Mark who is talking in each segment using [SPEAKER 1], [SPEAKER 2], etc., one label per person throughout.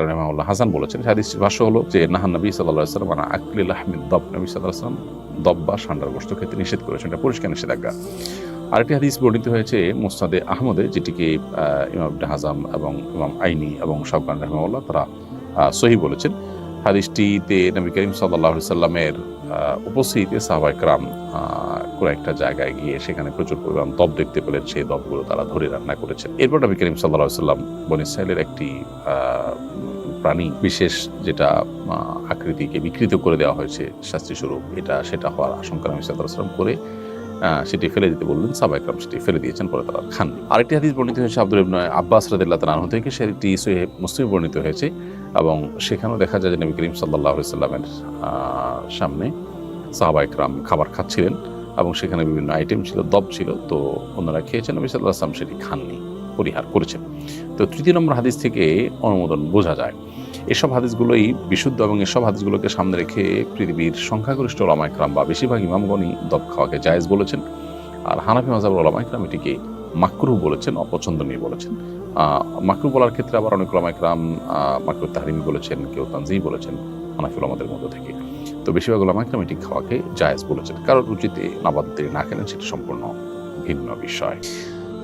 [SPEAKER 1] রাহিমাহুল্লাহ হাসান বলেছেন। হাদিসটির ভাষ্য হলো যে নাহান নবী সাল্লাল্লাহু আলাইহি ওয়াসাল্লাম আন আকলি লাহমিদ দাব, নবী সাল্লাল্লাহু আলাইহি ওয়াসাল্লাম দব বা ষাঁড়ের গোশত খেতে নিষেধ করেছেন। এটা পরিষ্কার নিষেধাজ্ঞা। আরেকটি হাদিস বর্ণিত হয়েছে মুসনাদে আহমদে, যেটিকে ইমাম ইবনে হাজাম এবং ইমাম আইনি এবং শাওকানি রাহিমাহুল্লাহ তারা সহিহ বলেছেন। হাদিসটিতে নবী করিম সাল্লাল্লাহু আলাইহি সাল্লামের উপস্থিতিতে সাহাবায়ে কেরাম কোনো একটা জায়গায় গিয়ে সেখানে প্রচুর পরিমাণ দব দেখতে পেলেন। সেই দবগুলো তারা ধরে রান্না করেছেন। এরপর নবী করিম সাল্লাল্লাহু আলাইহি সাল্লাম বনী ইসরাঈলের একটি প্রাণী বিশেষ, যেটা আকৃতিকে বিকৃত করে দেওয়া হয়েছে শাস্তিস্বরূপ, সেটা হওয়ার আশঙ্কা নবী সাল্লাল্লাহু আলাইহি সাল্লাম করে সেটি ফেলে দিতে বললেন। সাহাবায়ে কেরাম সেটি ফেলে দিয়েছেন, পরে তারা খাননি। আরেকটি হাদিস বর্ণিত হয়েছে আব্দুল্লাহ ইবনে আব্বাস রাদিয়াল্লাহু তাআলা আনহু থেকে, সেটি সহিহ মুসলিমে বর্ণিত হয়েছে এবং সেখানেও দেখা যায় যে নবী করিম সাল্লাল্লাহু আলাইহি সাল্লামের সামনে সাহাবায়ে কেরাম খাবার খাচ্ছিলেন এবং সেখানে বিভিন্ন আইটেম ছিল, দব ছিল, তো ওনারা খেয়েছেন, নবী সাল্লাল্লাহু আলাইহি সাল্লাম সেটি খাননি, পরিহার করেছেন। তো তৃতীয় নম্বর হাদিস থেকে অনুমোদন বোঝা যায় এসব হাদিসগুলোই বিশুদ্ধ এবং এসব হাদিসগুলোকে সামনে রেখে পৃথিবীর সংখ্যাগরিষ্ঠ ওলামায়ে কেরাম বা বেশিরভাগ ইমামগণই দব খাওয়াকে জায়েজ বলেছেন। আর হানাফি মাযহাবের ওলামায়ে কেরাম এটিকে মাকরুহ বলেছেন, অপছন্দনীয় বলেছেন। মাকরুহ বলার ক্ষেত্রে আবার অনেক ওলামায়ে কেরাম মাকরুহ তাহরিমি বলেছেন, কেউ তানজিহ বলেছেন হানাফি ওলামাদের মধ্য থেকে। তো বেশিরভাগ ওলামায়ে কেরাম এটি খাওয়াকে জায়েজ বলেছেন। কারোর রুচিতে নাবাদ তিনি না খেলেন, সেটা সম্পূর্ণ ভিন্ন বিষয়।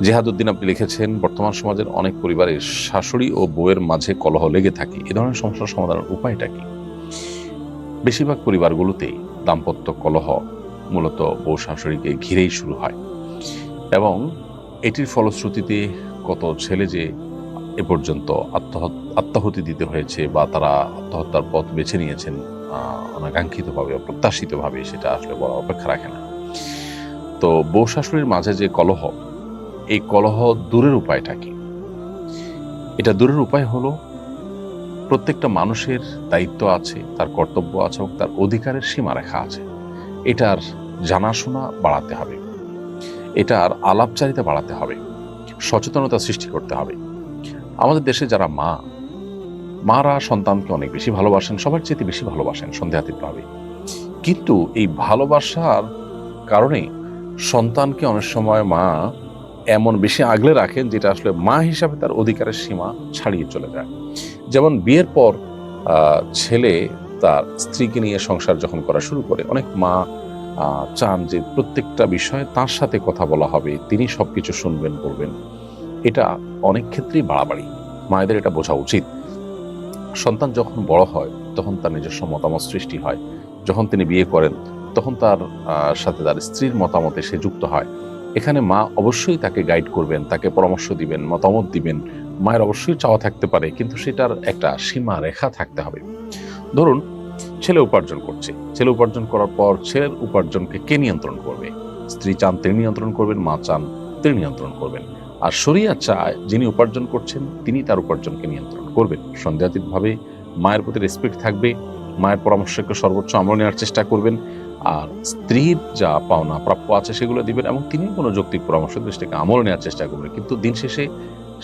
[SPEAKER 1] জেহাদউদ্দিন আপনি লিখেছেন, বর্তমান সমাজের অনেক পরিবারে শাশুড়ি ও বউয়ের মাঝে কলহ লেগে থাকে, এ ধরনের সমস্যার সমাধানের উপায়টা কি? বেশিরভাগ পরিবারগুলোতেই দাম্পত্য কলহ মূলত বউ শাশুড়িকে ঘিরেই শুরু হয় এবং এটির ফলশ্রুতিতে কত ছেলে যে এ পর্যন্ত আত্মাহুতি দিতে হয়েছে বা তারা আত্মহত্যার পথ বেছে নিয়েছেন অনাকাঙ্ক্ষিতভাবে, অপ্রত্যাশিতভাবে, সেটা আসলে বড় অপেক্ষা রাখে না। তো বউ শাশুড়ির মাঝে যে কলহ, এই কলহ দূরের উপায়টা কি? এটা দূরের উপায় হলো, প্রত্যেকটা মানুষের দায়িত্ব আছে, তার কর্তব্য আছে এবং তার অধিকারের সীমারেখা আছে। এটার জানাশোনা বাড়াতে হবে, এটার আলাপচারিতা বাড়াতে হবে, সচেতনতা সৃষ্টি করতে হবে। আমাদের দেশে যারা মারা সন্তানকে অনেক বেশি ভালোবাসেন, সবার চেয়ে বেশি ভালোবাসেন সন্দেহাতীতভাবে, কিন্তু এই ভালোবাসার কারণে সন্তানকে অনেক সময় মা এমন বেশি আগলে রাখেন যেটা আসলে মা হিসাবে তার অধিকারের সীমা ছাড়িয়ে চলে যায়। যেমন বিয়ের পর ছেলে তার স্ত্রীকে নিয়ে সংসার যখন করা শুরু করে, অনেক মা চান যে প্রত্যেকটা বিষয়ে তার সাথে কথা বলা হবে, তিনি সবকিছু শুনবেন, বলবেন। এটা অনেক ক্ষেত্রেই বাড়াবাড়ি। মায়েদের এটা বোঝা উচিত। সন্তান যখন বড় হয় তখন তার নিজস্ব মতামত সৃষ্টি হয়। যখন তিনি বিয়ে করেন তখন তার সাথে তার স্ত্রীর মতামতে সে যুক্ত হয়। এখানে মা অবশ্যই তাকে গাইড করবেন, তাকে পরামর্শ দিবেন, মতামত দিবেন। মায়ের অবশ্যই চাওয়া থাকতে পারে, কিন্তু সেটার একটা সীমা রেখা থাকতে হবে। ধরুন ছেলে উপার্জন করছে, ছেলে উপার্জন করার পর ছেলের উপার্জনকে কে নিয়ন্ত্রণ করবে? স্ত্রী চান তিনি নিয়ন্ত্রণ করবেন, মা চান তিনি নিয়ন্ত্রণ করবেন। আর শরিয়ত চায় যিনি উপার্জন করছেন তিনি তার উপার্জনকে নিয়ন্ত্রণ করবেন। সন্দেহাতীতভাবে মায়ের প্রতি রেসপেক্ট থাকবে, মায়ের পরামর্শকে সর্বোচ্চ আমল নেওয়ার চেষ্টা করবেন, আর স্ত্রীর যা পাওনা প্রাপ্য আছে সেগুলো দিবেন এবং তিনি কোনো যৌক্তিক পরামর্শ দৃষ্টিকে আমল নেওয়ার চেষ্টা করবেন। কিন্তু দিন শেষে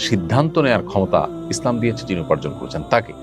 [SPEAKER 1] সিদ্ধান্ত নেওয়ার ক্ষমতা ইসলাম দিয়েছে যিনি উপার্জন করছেন তাকে।